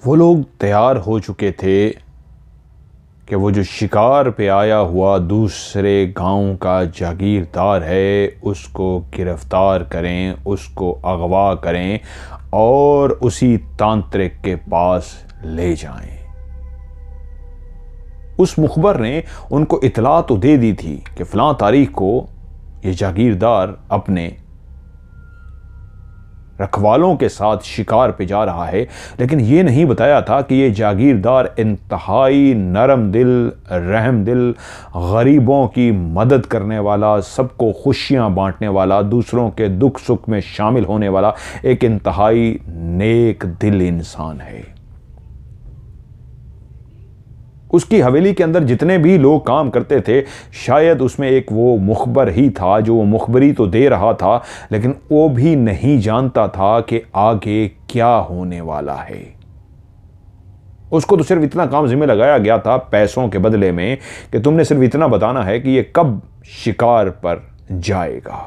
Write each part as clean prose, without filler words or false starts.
वो लोग तैयार हो चुके थे कि वो जो शिकार पे आया हुआ दूसरे गांव का जागीरदार है उसको गिरफ्तार करें, उसको अगवा करें और उसी तांत्रिक के पास ले जाएं। उस मुखबर ने उनको इतला तो दे दी थी कि फलां तारीख को ये जागीरदार अपने रखवालों के साथ शिकार पे जा रहा है, लेकिन ये नहीं बताया था कि ये जागीरदार इंतहाई नरम दिल, रहम दिल, गरीबों की मदद करने वाला, सबको खुशियां बांटने वाला, दूसरों के दुख सुख में शामिल होने वाला एक इंतहाई नेक दिल इंसान है। उसकी हवेली के अंदर जितने भी लोग काम करते थे, शायद उसमें एक वो मुखबर ही था जो वो मुखबरी तो दे रहा था, लेकिन वो भी नहीं जानता था कि आगे क्या होने वाला है। उसको तो सिर्फ इतना काम जिम्मे लगाया गया था पैसों के बदले में कि तुमने सिर्फ इतना बताना है कि ये कब शिकार पर जाएगा।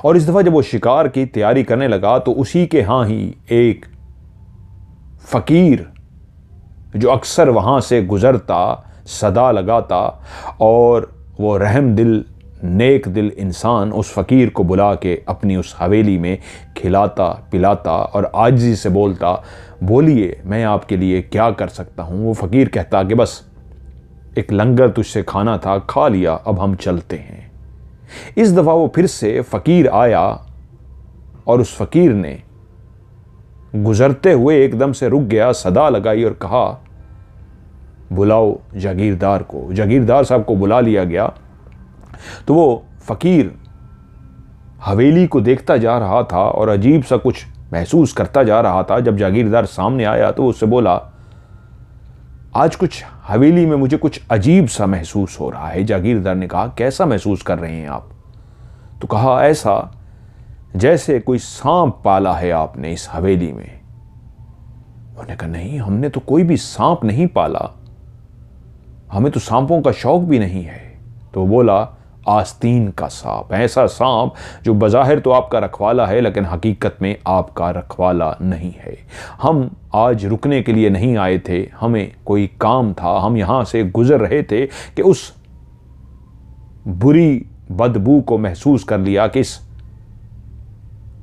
और इस दफा जब वो शिकार की तैयारी करने लगा तो उसी के यहां ही एक फकीर जो अक्सर वहां से गुजरता सदा लगाता, और वो रहम दिल नेक दिल इंसान उस फकीर को बुला के अपनी उस हवेली में खिलाता पिलाता और आजिज़ी से बोलता, बोलिए मैं आपके लिए क्या कर सकता हूं। वो फकीर कहता कि बस एक लंगर तुझसे खाना था, खा लिया, अब हम चलते हैं। इस दफा वो फिर से फकीर आया और उस फकीर ने गुजरते हुए एकदम से रुक गया, सदा लगाई और कहा, बुलाओ जागीरदार को। जागीरदार साहब को बुला लिया गया तो वो फकीर हवेली को देखता जा रहा था और अजीब सा कुछ महसूस करता जा रहा था। जब जागीरदार सामने आया तो उससे बोला, आज कुछ हवेली में मुझे कुछ अजीब सा महसूस हो रहा है। जागीरदार ने कहा, कैसा महसूस कर रहे हैं आप? तो कहा, ऐसा जैसे कोई सांप पाला है आपने इस हवेली में। उन्होंने कहा, नहीं, हमने तो कोई भी सांप नहीं पाला, हमें तो सांपों का शौक भी नहीं है। तो बोला, आस्तीन का सांप, ऐसा सांप जो बज़ाहिर तो आपका रखवाला है लेकिन हकीकत में आपका रखवाला नहीं है। हम आज रुकने के लिए नहीं आए थे, हमें कोई काम था, हम यहां से गुजर रहे थे कि उस बुरी बदबू को महसूस कर लिया कि इस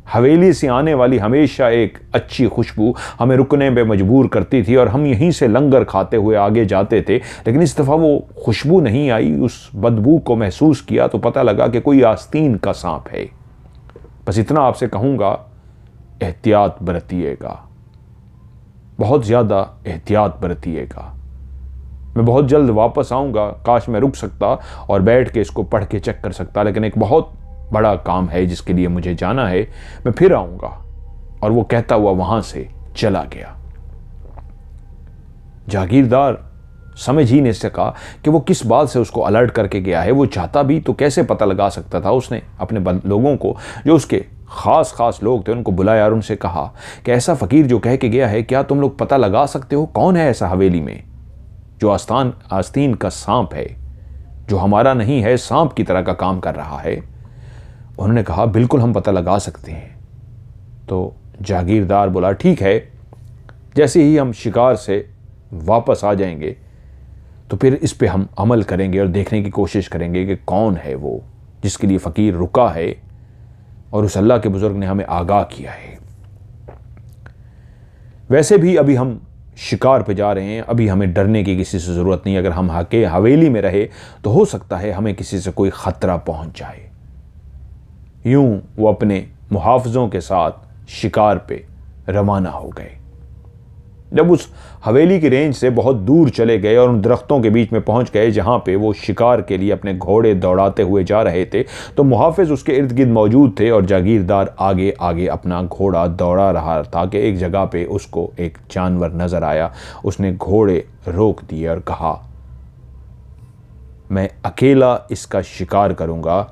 हवेली से आने वाली हमेशा एक अच्छी खुशबू हमें रुकने पे मजबूर करती थी और हम यहीं से लंगर खाते हुए आगे जाते थे। लेकिन इस दफ़ा वो खुशबू नहीं आई, उस बदबू को महसूस किया तो पता लगा कि कोई आस्तीन का सांप है। बस इतना आपसे कहूँगा, एहतियात बरतिएगा, बहुत ज़्यादा एहतियात बरतिएगा। मैं बहुत जल्द वापस आऊँगा, काश मैं रुक सकता और बैठ के इसको पढ़ के चेक कर सकता, लेकिन एक बहुत बड़ा काम है जिसके लिए मुझे जाना है, मैं फिर आऊंगा। और वो कहता हुआ वहां से चला गया। जागीरदार समझ ही नहीं सका कि वो किस बात से उसको अलर्ट करके गया है। वो चाहता भी तो कैसे पता लगा सकता था। उसने अपने लोगों को, जो उसके खास लोग थे, उनको बुलाया और उनसे कहा कि ऐसा फकीर जो कह के गया है, क्या तुम लोग पता लगा सकते हो कौन है ऐसा हवेली में जो आस्तीन का सांप है, जो हमारा नहीं है, सांप की तरह का काम कर रहा है? उन्होंने कहा, बिल्कुल हम पता लगा सकते हैं। तो जागीरदार बोला, ठीक है, जैसे ही हम शिकार से वापस आ जाएंगे तो फिर इस पे हम अमल करेंगे और देखने की कोशिश करेंगे कि कौन है वो जिसके लिए फ़कीर रुका है और उस अल्लाह के बुज़ुर्ग ने हमें आगाह किया है। वैसे भी अभी हम शिकार पे जा रहे हैं, अभी हमें डरने की किसी से ज़रूरत नहीं। अगर हम हवेली में रहे तो हो सकता है हमें किसी से कोई ख़तरा पहुंच जाए। यूं वो अपने मुहाफ़िज़ों के साथ शिकार पे रवाना हो गए। जब उस हवेली की रेंज से बहुत दूर चले गए और उन दरख्तों के बीच में पहुंच गए जहां पे वो शिकार के लिए अपने घोड़े दौड़ाते हुए जा रहे थे, तो मुहाफ़िज़ उसके इर्द गिर्द मौजूद थे और जागीरदार आगे आगे अपना घोड़ा दौड़ा रहा था कि एक जगह पे उसको एक जानवर नज़र आया। उसने घोड़े रोक दिए और कहा, मैं अकेला इसका शिकार करूँगा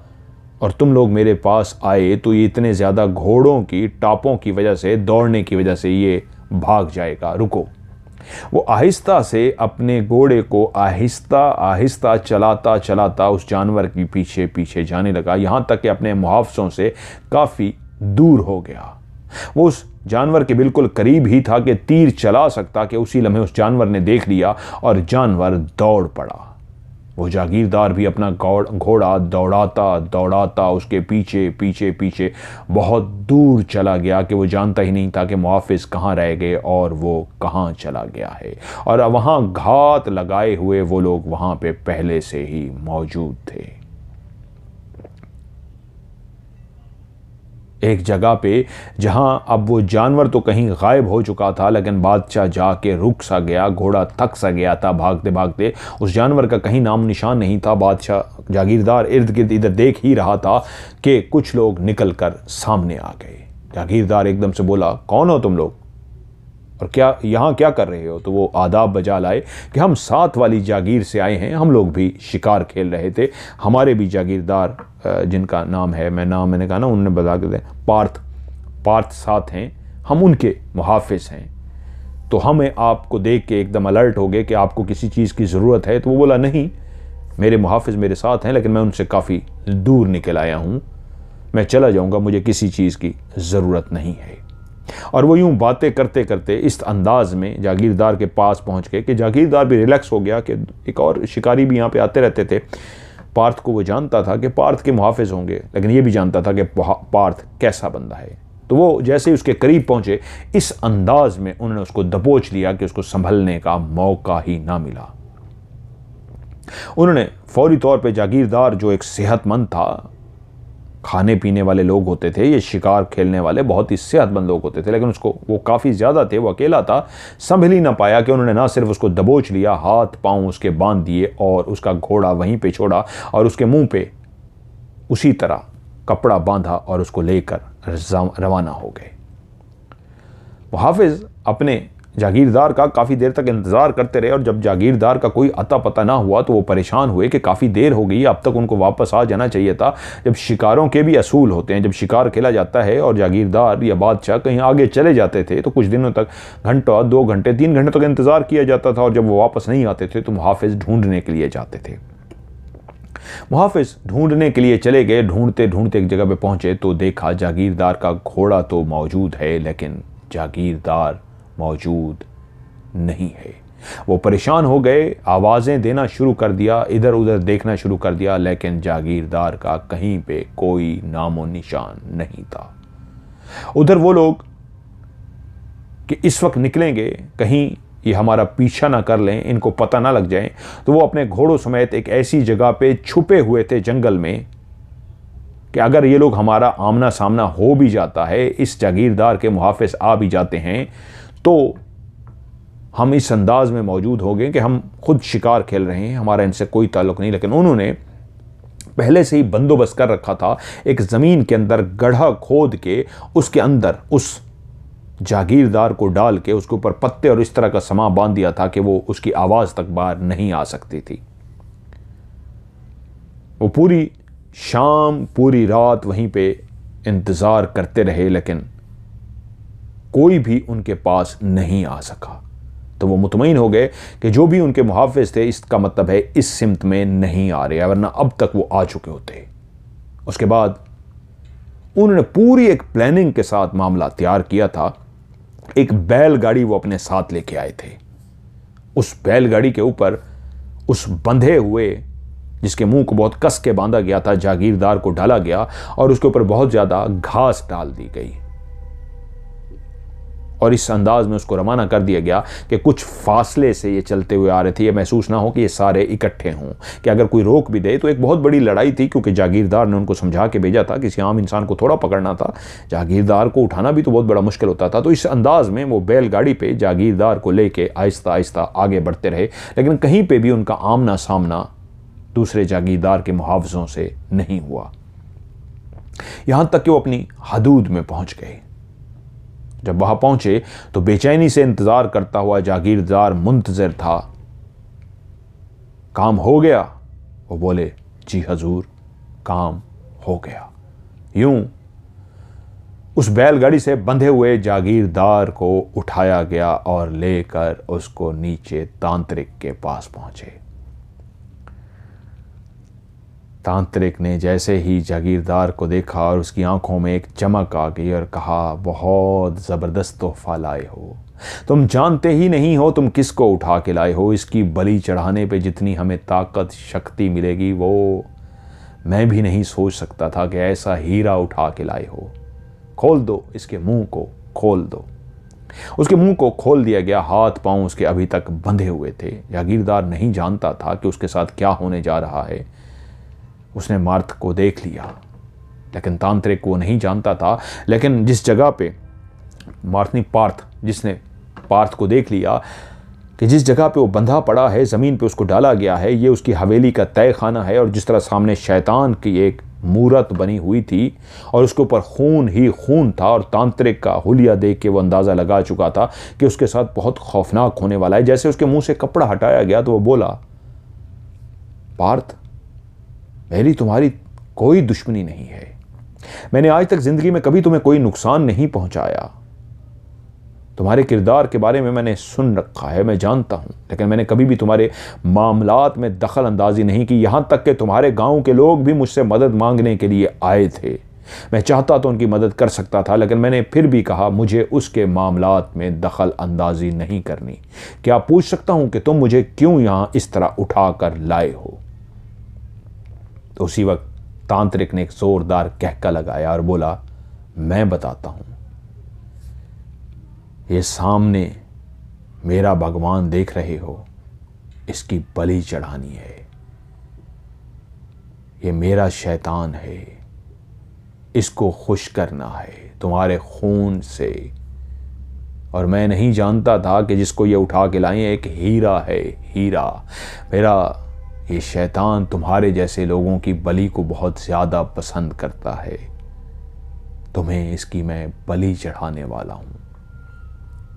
और तुम लोग मेरे पास आए तो ये इतने ज़्यादा घोड़ों की टापों की वजह से, दौड़ने की वजह से ये भाग जाएगा, रुको। वो आहिस्ता से अपने घोड़े को आहिस्ता आहिस्ता चलाता चलाता उस जानवर की पीछे पीछे जाने लगा, यहाँ तक कि अपने मुहाफ़िज़ों से काफ़ी दूर हो गया। वो उस जानवर के बिल्कुल करीब ही था कि तीर चला सकता कि उसी लम्हे उस जानवर ने देख लिया और जानवर दौड़ पड़ा। वो जागीरदार भी अपना घोड़ा दौड़ाता दौड़ाता उसके पीछे पीछे पीछे बहुत दूर चला गया कि वो जानता ही नहीं था कि मुहाफिज कहाँ रह गए और वो कहाँ चला गया है। और वहाँ घात लगाए हुए वो लोग वहाँ पे पहले से ही मौजूद थे। एक जगह पे जहां अब वो जानवर तो कहीं गायब हो चुका था, लेकिन बादशाह जाके रुक सा गया, घोड़ा थक सा गया था भागते भागते, उस जानवर का कहीं नाम निशान नहीं था। बादशाह जागीरदार इर्द गिर्द इधर देख ही रहा था कि कुछ लोग निकल कर सामने आ गए। जागीरदार एकदम से बोला, कौन हो तुम लोग और क्या यहाँ क्या कर रहे हो? तो वो आदाब बजा लाए कि हम साथ वाली जागीर से आए हैं, हम लोग भी शिकार खेल रहे थे, हमारे भी जागीरदार जिनका नाम है, मैंने कहा ना, उन्होंने बता के दे, पार्थ साथ हैं, हम उनके मुहाफिज हैं। तो हमें आपको देख के एकदम अलर्ट हो गए कि आपको किसी चीज़ की ज़रूरत है। तो वो बोला, नहीं, मेरे मुहाफिज मेरे साथ हैं, लेकिन मैं उनसे काफ़ी दूर निकल आया हूँ, मैं चला जाऊँगा, मुझे किसी चीज़ की ज़रूरत नहीं है। और वो यूं बातें करते करते इस अंदाज में जागीरदार के पास पहुंच गए कि जागीरदार भी रिलैक्स हो गया कि एक और शिकारी भी यहाँ पे आते रहते थे। पार्थ को वो जानता था कि पार्थ के मुहाफिज होंगे, लेकिन ये भी जानता था कि पार्थ कैसा बंदा है। तो वो जैसे ही उसके करीब पहुंचे, इस अंदाज में उन्होंने उसको दबोच लिया कि उसको संभलने का मौका ही ना मिला। उन्होंने फौरी तौर पे जागीरदार, जो एक सेहतमंद था, खाने पीने वाले लोग होते थे, ये शिकार खेलने वाले बहुत ही सेहतमंद लोग होते थे, लेकिन उसको वो काफ़ी ज़्यादा थे, वो अकेला था, संभल ही ना पाया कि उन्होंने ना सिर्फ उसको दबोच लिया, हाथ पांव उसके बांध दिए और उसका घोड़ा वहीं पे छोड़ा और उसके मुंह पे उसी तरह कपड़ा बांधा और उसको लेकर रवाना हो गए। मुहाफिज अपने जागीरदार का काफ़ी देर तक इंतज़ार करते रहे और जब जागीरदार का कोई अता पता ना हुआ तो वो परेशान हुए कि काफ़ी देर हो गई, अब तक उनको वापस आ जाना चाहिए था। जब शिकारों के भी असूल होते हैं, जब शिकार खेला जाता है और जागीरदार या बादशाह कहीं आगे चले जाते थे तो कुछ दिनों तक, घंटा 2 घंटे 3 घंटे तक इंतज़ार किया जाता था और जब वो वापस नहीं आते थे तो मुहाफिज ढूंढने के लिए जाते थे। मुहाफिज ढूंढने के लिए चले गए, ढूंढते ढूंढते एक जगह पे पहुंचे तो देखा जागीरदार का घोड़ा तो मौजूद है, लेकिन जागीरदार मौजूद नहीं है। वो परेशान हो गए, आवाज़ें देना शुरू कर दिया, इधर उधर देखना शुरू कर दिया, लेकिन जागीरदार का कहीं पे कोई नामो निशान नहीं था। उधर वो लोग कि इस वक्त निकलेंगे, कहीं ये हमारा पीछा ना कर लें, इनको पता ना लग जाए, तो वो अपने घोड़ों समेत एक ऐसी जगह पे छुपे हुए थे जंगल में कि अगर ये लोग हमारा आमना सामना हो भी जाता है, इस जागीरदार के मुहाफिज आ भी जाते हैं, तो हम इस अंदाज में मौजूद हो गए कि हम खुद शिकार खेल रहे हैं, हमारा इनसे कोई ताल्लुक नहीं। लेकिन उन्होंने पहले से ही बंदोबस्त कर रखा था, एक ज़मीन के अंदर गड्ढा खोद के उसके अंदर उस जागीरदार को डाल के उसके ऊपर पत्ते और इस तरह का समा बांध दिया था कि वो उसकी आवाज़ तक बाहर नहीं आ सकती थी। वो पूरी शाम पूरी रात वहीं पे इंतज़ार करते रहे, लेकिन कोई भी उनके पास नहीं आ सका। तो वो मुतमईन हो गए कि जो भी उनके मुहाफिज थे, इसका मतलब है इस सिमत में नहीं आ रहे, वरना अब तक वो आ चुके होते। उसके बाद उन्होंने पूरी एक प्लानिंग के साथ मामला तैयार किया था। एक बैलगाड़ी वो अपने साथ लेके आए थे। उस बैलगाड़ी के ऊपर उस बंधे हुए, जिसके मुंह को बहुत कस के बांधा गया था, जागीरदार को डाला गया और उसके ऊपर बहुत ज़्यादा घास डाल दी गई और इस अंदाज में उसको रवाना कर दिया गया कि कुछ फासले से ये चलते हुए आ रहे थे, ये महसूस ना हो कि ये सारे इकट्ठे हों, कि अगर कोई रोक भी दे तो एक बहुत बड़ी लड़ाई थी, क्योंकि जागीरदार ने उनको समझा के भेजा था, किसी आम इंसान को थोड़ा पकड़ना था, जागीरदार को उठाना भी तो बहुत बड़ा मुश्किल होता था। तो इस अंदाज में वो बैलगाड़ी पे जागीरदार को लेके आहिस्ता आहिस्ता आगे बढ़ते रहे, लेकिन कहीं पर भी उनका आमना सामना दूसरे जागीरदार के मुहावजों से नहीं हुआ, यहां तक कि वो अपनी हदूद में पहुंच गए। जब वहां पहुंचे तो बेचैनी से इंतजार करता हुआ जागीरदार मुंतजर था। काम हो गया? वो बोले, जी हजूर, काम हो गया। यूं उस बैलगाड़ी से बंधे हुए जागीरदार को उठाया गया और लेकर उसको नीचे तांत्रिक के पास पहुंचे। तांत्रिक ने जैसे ही जागीरदार को देखा और उसकी आंखों में एक चमक आ गई और कहा, बहुत ज़बरदस्त तोहफा लाए हो। तुम जानते ही नहीं हो तुम किसको उठा के लाए हो। इसकी बलि चढ़ाने पे जितनी हमें ताकत शक्ति मिलेगी वो मैं भी नहीं सोच सकता था कि ऐसा हीरा उठा के लाए हो। खोल दो, इसके मुंह को खोल दो। उसके मुंह को खोल दिया गया। हाथ पांव उसके अभी तक बंधे हुए थे। जागीरदार नहीं जानता था कि उसके साथ क्या होने जा रहा है। उसने मार्थ को देख लिया, लेकिन तांत्रिक वो नहीं जानता था। लेकिन जिस जगह पे जिसने पार्थ को देख लिया कि जिस जगह पे वो बंधा पड़ा है, ज़मीन पे उसको डाला गया है, ये उसकी हवेली का तय खाना है। और जिस तरह सामने शैतान की एक मूरत बनी हुई थी और उसके ऊपर खून ही खून था, और तांत्रिक का हुलिया देख के वो अंदाज़ा लगा चुका था कि उसके साथ बहुत खौफनाक होने वाला है। जैसे उसके मुंह से कपड़ा हटाया गया तो वो बोला, पार्थ, मेरी तुम्हारी कोई दुश्मनी नहीं है। मैंने आज तक ज़िंदगी में कभी तुम्हें कोई नुकसान नहीं पहुंचाया। तुम्हारे किरदार के बारे में मैंने सुन रखा है, मैं जानता हूं, लेकिन मैंने कभी भी तुम्हारे मामलात में दखल अंदाजी नहीं की। यहां तक कि तुम्हारे गांव के लोग भी मुझसे मदद मांगने के लिए आए थे। मैं चाहता तो उनकी मदद कर सकता था, लेकिन मैंने फिर भी कहा मुझे उसके मामलात में दखल अंदाजी नहीं करनी। क्या पूछ सकता हूं कि तुम मुझे क्यों यहां इस तरह उठा कर लाए हो? तो उसी वक्त तांत्रिक ने एक जोरदार कहका लगाया और बोला, मैं बताता हूं। ये सामने मेरा भगवान देख रहे हो, इसकी बलि चढ़ानी है। ये मेरा शैतान है, इसको खुश करना है तुम्हारे खून से। और मैं नहीं जानता था कि जिसको ये उठा के लाए एक हीरा है, हीरा। मेरा ये शैतान तुम्हारे जैसे लोगों की बलि को बहुत ज़्यादा पसंद करता है। तुम्हें इसकी मैं बलि चढ़ाने वाला हूं।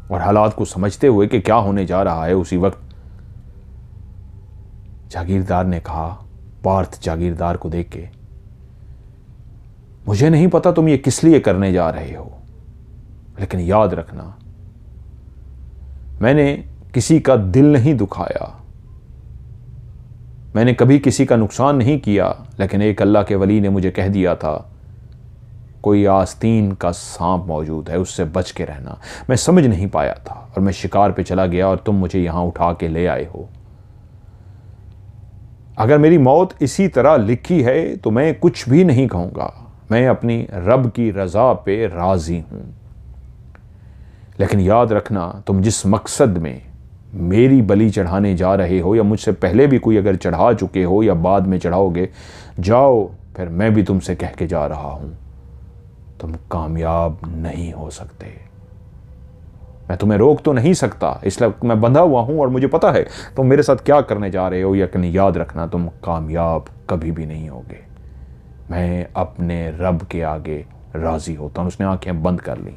और हालात को समझते हुए कि क्या होने जा रहा है, उसी वक्त जागीरदार ने कहा, पार्थ जागीरदार को देख के, मुझे नहीं पता तुम ये किस लिए करने जा रहे हो, लेकिन याद रखना, मैंने किसी का दिल नहीं दुखाया, मैंने कभी किसी का नुकसान नहीं किया। लेकिन एक अल्लाह के वली ने मुझे कह दिया था, कोई आस्तीन का सांप मौजूद है, उससे बच के रहना। मैं समझ नहीं पाया था और मैं शिकार पे चला गया और तुम मुझे यहां उठा के ले आए हो। अगर मेरी मौत इसी तरह लिखी है तो मैं कुछ भी नहीं कहूंगा। मैं अपनी रब की रजा पे राजी हूं। लेकिन याद रखना, तुम जिस मकसद में मेरी बलि चढ़ाने जा रहे हो, या मुझसे पहले भी कोई अगर चढ़ा चुके हो या बाद में चढ़ाओगे, जाओ, फिर मैं भी तुमसे कह के जा रहा हूं, तुम कामयाब नहीं हो सकते। मैं तुम्हें रोक तो नहीं सकता, इसलिए मैं बंधा हुआ हूं और मुझे पता है तुम मेरे साथ क्या करने जा रहे हो। यकीन याद रखना, तुम कामयाब कभी भी नहीं होगे। मैं अपने रब के आगे राजी होता हूं। उसने आंखें बंद कर ली।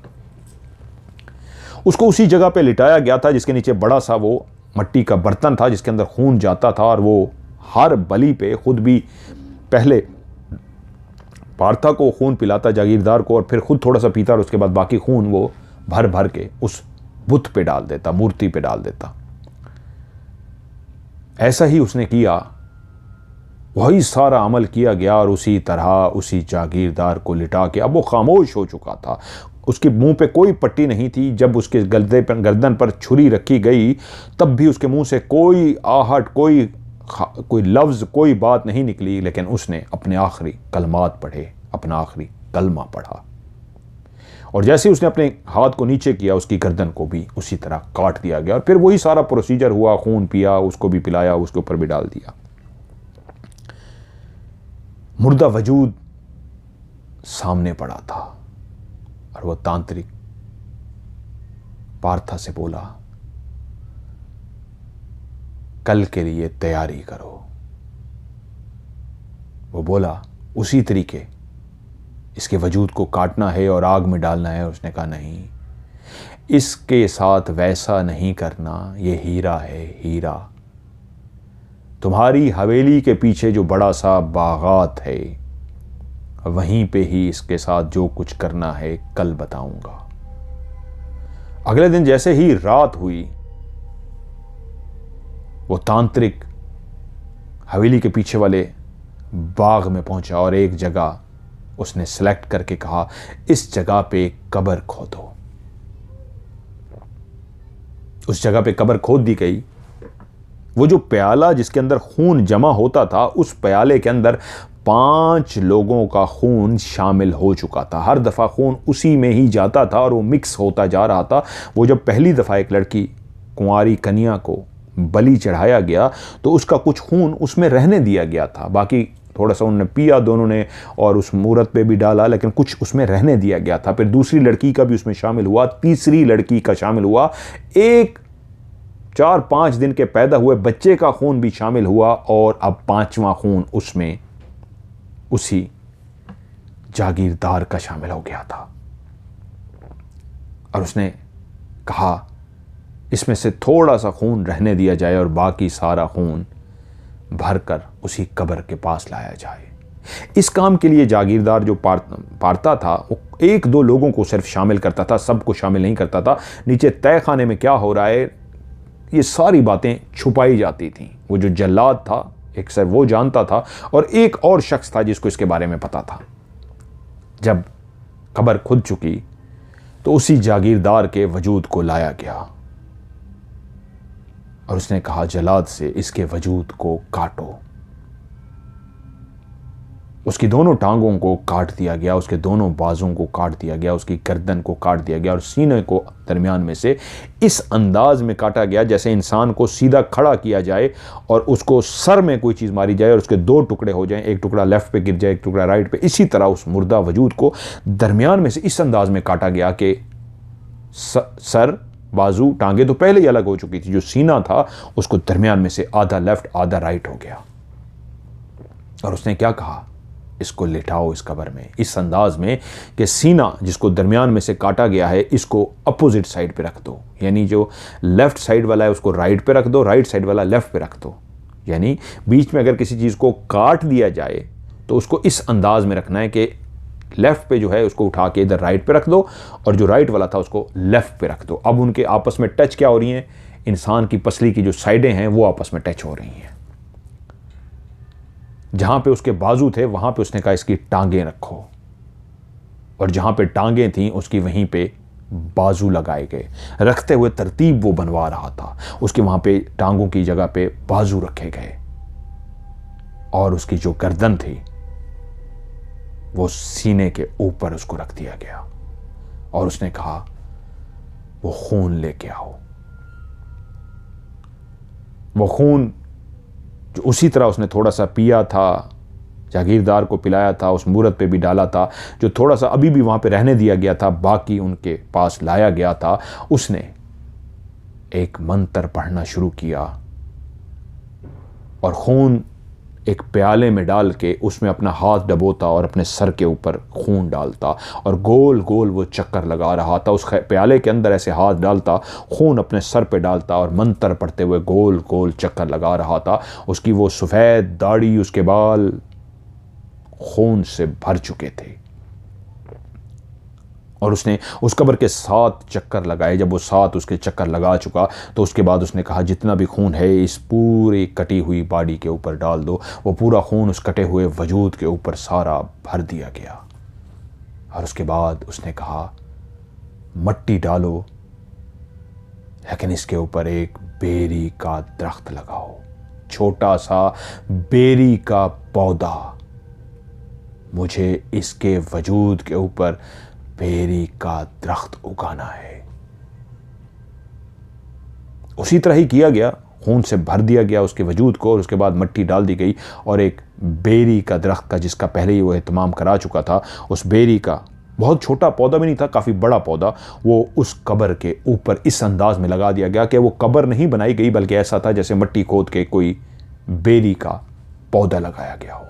उसको उसी जगह पे लिटाया गया था जिसके नीचे बड़ा सा वो मट्टी का बर्तन था जिसके अंदर खून जाता था, और वो हर बलि पे खुद भी पहले पार्था को खून पिलाता, जागीरदार को, और फिर खुद थोड़ा सा पीता, और उसके बाद बाकी खून वो भर भर के उस बुत पे डाल देता, मूर्ति पे डाल देता। ऐसा ही उसने किया, वही सारा अमल किया गया, और उसी तरह उसी जागीरदार को लिटा के, अब वो खामोश हो चुका था। उसके मुंह पे कोई पट्टी नहीं थी। जब उसके गर्दन पर छुरी रखी गई तब भी उसके मुंह से कोई आहट, कोई लफ्ज़, कोई बात नहीं निकली। लेकिन उसने अपने आखिरी कलमात पढ़े, अपना आखिरी कलमा पढ़ा, और जैसे उसने अपने हाथ को नीचे किया, उसकी गर्दन को भी उसी तरह काट दिया गया। और फिर वही सारा प्रोसीजर हुआ, खून पिया, उसको भी पिलाया, उसके ऊपर भी डाल दिया। मुर्दा वजूद सामने पड़ा था, और वह तांत्रिक पार्था से बोला, कल के लिए तैयारी करो। वो बोला, उसी तरीके इसके वजूद को काटना है और आग में डालना है। उसने कहा, नहीं, इसके साथ वैसा नहीं करना, ये हीरा है, हीरा। तुम्हारी हवेली के पीछे जो बड़ा सा बागात है, वहीं पे ही इसके साथ जो कुछ करना है कल बताऊंगा। अगले दिन जैसे ही रात हुई, वो तांत्रिक हवेली के पीछे वाले बाग में पहुंचा और एक जगह उसने सेलेक्ट करके कहा, इस जगह पे एक कब्र खोदो। उस जगह पे कब्र खोद दी गई। वो जो प्याला जिसके अंदर खून जमा होता था, उस प्याले के अंदर 5 लोगों का खून शामिल हो चुका था। हर दफ़ा खून उसी में ही जाता था और वो मिक्स होता जा रहा था। वो जब पहली दफ़ा एक लड़की कुंवारी कन्या को बलि चढ़ाया गया तो उसका कुछ खून उसमें रहने दिया गया था। बाकी थोड़ा सा उन्होंने पिया दोनों ने और उस मूर्त पे भी डाला, लेकिन कुछ उसमें रहने दिया गया था। फिर दूसरी लड़की का भी उसमें शामिल हुआ, तीसरी लड़की का शामिल हुआ, एक 4-5 दिन के पैदा हुए बच्चे का खून भी शामिल हुआ और अब 5वां खून उसमें उसी जागीरदार का शामिल हो गया था। और उसने कहा, इसमें से थोड़ा सा खून रहने दिया जाए और बाकी सारा खून भरकर उसी कब्र के पास लाया जाए। इस काम के लिए जागीरदार जो पारता था वो 1-2 लोगों को सिर्फ शामिल करता था, सबको शामिल नहीं करता था। नीचे तय खाने में क्या हो रहा है ये सारी बातें छुपाई जाती थीं। वो जो जल्लाद था एक सर वो जानता था और एक और शख्स था जिसको इसके बारे में पता था। जब कब्र खुद चुकी तो उसी जागीरदार के वजूद को लाया गया और उसने कहा, जल्लाद से इसके वजूद को काटो। उसकी दोनों टांगों को काट दिया गया, उसके दोनों बाजों को काट दिया गया, उसकी गर्दन को काट दिया गया और सीने को दरमियान में से इस अंदाज में काटा गया जैसे इंसान को सीधा खड़ा किया जाए और उसको सर में कोई चीज़ मारी जाए और उसके 2 टुकड़े हो जाएं, एक टुकड़ा लेफ्ट पे गिर जाए, एक टुकड़ा राइट पे। इसी तरह उस मुर्दा वजूद को दरमियान में से इस अंदाज में काटा गया कि सर, बाजू, टांगे तो पहले ही अलग हो चुकी थी, जो सीना था उसको दरमियान में से आधा लेफ्ट आधा राइट हो गया। और उसने क्या कहा, इसको लिटाओ इस कब्र में इस अंदाज में कि सीना जिसको दरमियान में से काटा गया है इसको अपोजिट साइड पे रख दो, यानी जो लेफ्ट साइड वाला है उसको राइट पे रख दो, राइट साइड वाला लेफ्ट पे रख दो। यानी बीच में अगर किसी चीज़ को काट दिया जाए तो उसको इस अंदाज में रखना है कि लेफ्ट पे जो है उसको उठा के इधर राइट पे रख दो और जो राइट वाला था उसको लेफ्ट पे रख दो। अब उनके आपस में टच क्या हो रही हैं, इंसान की पसली की जो साइडें हैं वो आपस में टच हो रही हैं। जहां पे उसके बाजू थे वहां पे उसने कहा इसकी टांगें रखो और जहां पे टांगें थीं उसकी वहीं पे बाजू लगाए गए। रखते हुए तरतीब वो बनवा रहा था, उसके वहां पे टांगों की जगह पे बाजू रखे गए और उसकी जो गर्दन थी वो सीने के ऊपर उसको रख दिया गया और उसने कहा वो खून लेके आओ। वो खून जो उसी तरह उसने थोड़ा सा पिया था, जागीरदार को पिलाया था, उस मूरत पे भी डाला था, जो थोड़ा सा अभी भी वहाँ पे रहने दिया गया था, बाकी उनके पास लाया गया था। उसने एक मंत्र पढ़ना शुरू किया और खून एक प्याले में डाल के उसमें अपना हाथ डबोता और अपने सर के ऊपर खून डालता और गोल गोल वो चक्कर लगा रहा था। उस प्याले के अंदर ऐसे हाथ डालता, खून अपने सर पे डालता और मंत्र पढ़ते हुए गोल गोल चक्कर लगा रहा था। उसकी वो सफ़ेद दाढ़ी, उसके बाल खून से भर चुके थे और उसने उस कब्र के 7 चक्कर लगाए। जब वो 7 उसके चक्कर लगा चुका तो उसके बाद उसने कहा जितना भी खून है इस पूरी कटी हुई बॉडी के ऊपर डाल दो। वो पूरा खून उस कटे हुए वजूद के ऊपर सारा भर दिया गया और उसके बाद उसने कहा मट्टी डालो लेकिन इसके ऊपर एक बेरी का दरख्त लगाओ, छोटा सा बेरी का पौधा। मुझे इसके वजूद के ऊपर बेरी का दरख्त उगाना है। उसी तरह ही किया गया, खून से भर दिया गया उसके वजूद को और उसके बाद मिट्टी डाल दी गई और एक बेरी का दरख्त का, जिसका पहले ही वो एहतमाम करा चुका था, उस बेरी का बहुत छोटा पौधा भी नहीं था, काफ़ी बड़ा पौधा, वो उस कब्र के ऊपर इस अंदाज में लगा दिया गया कि वो कब्र नहीं बनाई गई बल्कि ऐसा था जैसे मिट्टी खोद के कोई बेरी का पौधा लगाया गया हो।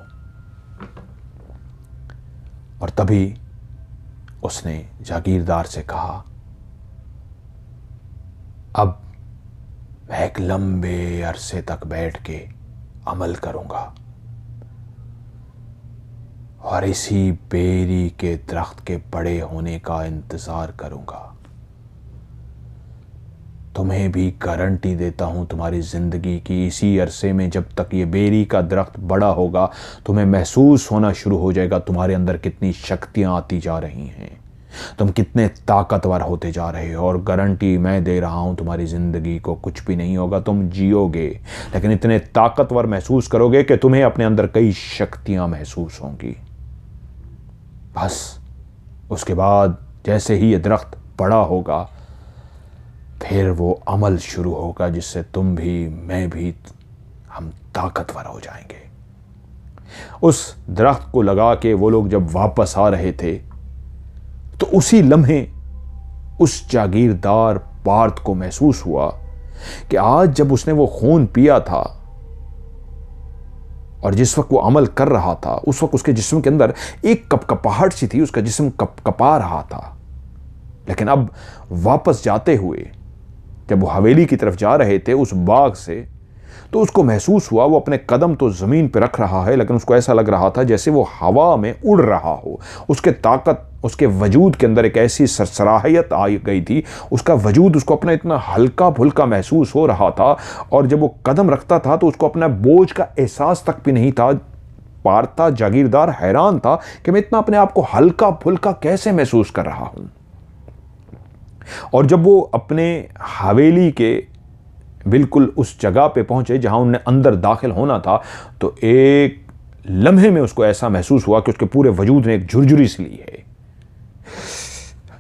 और तभी उसने जागीरदार से कहा अब मैं एक लंबे अरसे तक बैठ के अमल करूंगा और इसी बेरी के दरख्त के बड़े होने का इंतजार करूंगा। तुम्हें भी गारंटी देता हूं तुम्हारी ज़िंदगी की इसी अरसे में, जब तक ये बेरी का दरख्त बड़ा होगा, तुम्हें महसूस होना शुरू हो जाएगा तुम्हारे अंदर कितनी शक्तियां आती जा रही हैं, तुम कितने ताकतवर होते जा रहे हो। और गारंटी मैं दे रहा हूं तुम्हारी ज़िंदगी को कुछ भी नहीं होगा, तुम जियोगे लेकिन इतने ताकतवर महसूस करोगे कि तुम्हें अपने अंदर कई शक्तियां महसूस होंगी। बस उसके बाद जैसे ही ये दरख्त बड़ा होगा, फिर वो अमल शुरू होगा जिससे तुम भी, मैं भी, हम ताकतवर हो जाएंगे। उस दरख्त को लगा के वो लोग जब वापस आ रहे थे तो उसी लम्हे उस जागीरदार पार्थ को महसूस हुआ कि आज जब उसने वो खून पिया था और जिस वक्त वो अमल कर रहा था, उस वक्त उसके जिस्म के अंदर एक कपकपाहट सी थी, उसका जिस्म कपकपा रहा था। लेकिन अब वापस जाते हुए जब वो हवेली की तरफ जा रहे थे उस बाग से, तो उसको महसूस हुआ वो अपने कदम तो ज़मीन पे रख रहा है लेकिन उसको ऐसा लग रहा था जैसे वो हवा में उड़ रहा हो। उसके ताकत, उसके वजूद के अंदर एक ऐसी सरसराहत आ गई थी, उसका वजूद उसको अपना इतना हल्का फुल्का महसूस हो रहा था। और जब वो कदम रखता था तो उसको अपना बोझ का एहसास तक भी नहीं था। पार्थ था, जागीरदार हैरान था कि मैं इतना अपने आप को हल्का फुल्का कैसे महसूस कर रहा हूं। और जब वो अपने हवेली के बिल्कुल उस जगह पे पहुंचे जहां उन्हें अंदर दाखिल होना था, तो एक लम्हे में उसको ऐसा महसूस हुआ कि उसके पूरे वजूद ने एक झुरझुरी सी ली है,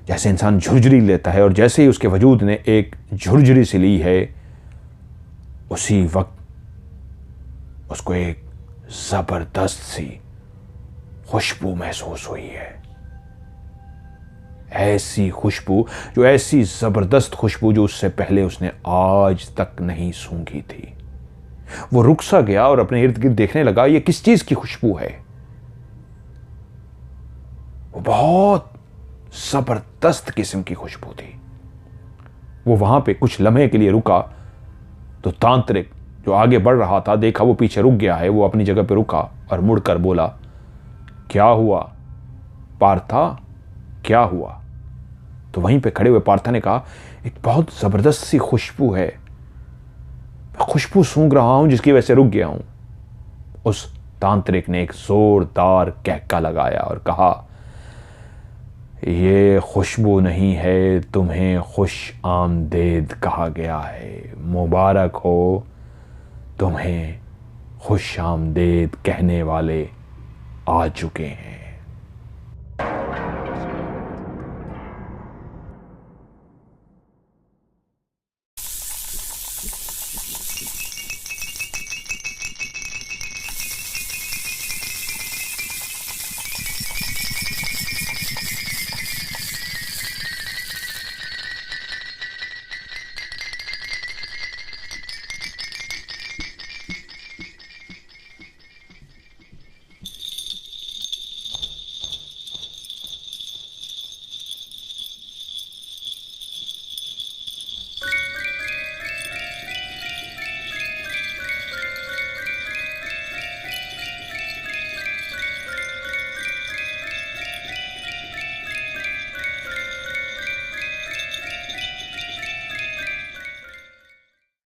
जैसे इंसान झुरझुरी लेता है। और जैसे ही उसके वजूद ने एक झुरझुरी सी ली है, उसी वक्त उसको एक जबरदस्त सी खुशबू महसूस हुई है। ऐसी खुशबू, जो ऐसी जबरदस्त खुशबू जो उससे पहले उसने आज तक नहीं सूंघी थी। वो रुक सा गया और अपने इर्द गिर्द देखने लगा, ये किस चीज की खुशबू है। वो बहुत जबरदस्त किस्म की खुशबू थी। वो वहां पे कुछ लम्हे के लिए रुका तो तांत्रिक जो आगे बढ़ रहा था, देखा वो पीछे रुक गया है, वो अपनी जगह पे रुका और मुड़कर बोला, क्या हुआ पार्था, क्या हुआ? तो वहीं पे खड़े हुए पार्था ने कहा, एक बहुत जबरदस्त सी खुशबू है, मैं खुशबू सूंघ रहा हूं जिसकी वजह से रुक गया हूं। उस तांत्रिक ने एक जोरदार कहका लगाया और कहा, ये खुशबू नहीं है, तुम्हें खुश आमदेद कहा गया है। मुबारक हो, तुम्हें खुश आमदेद कहने वाले आ चुके हैं।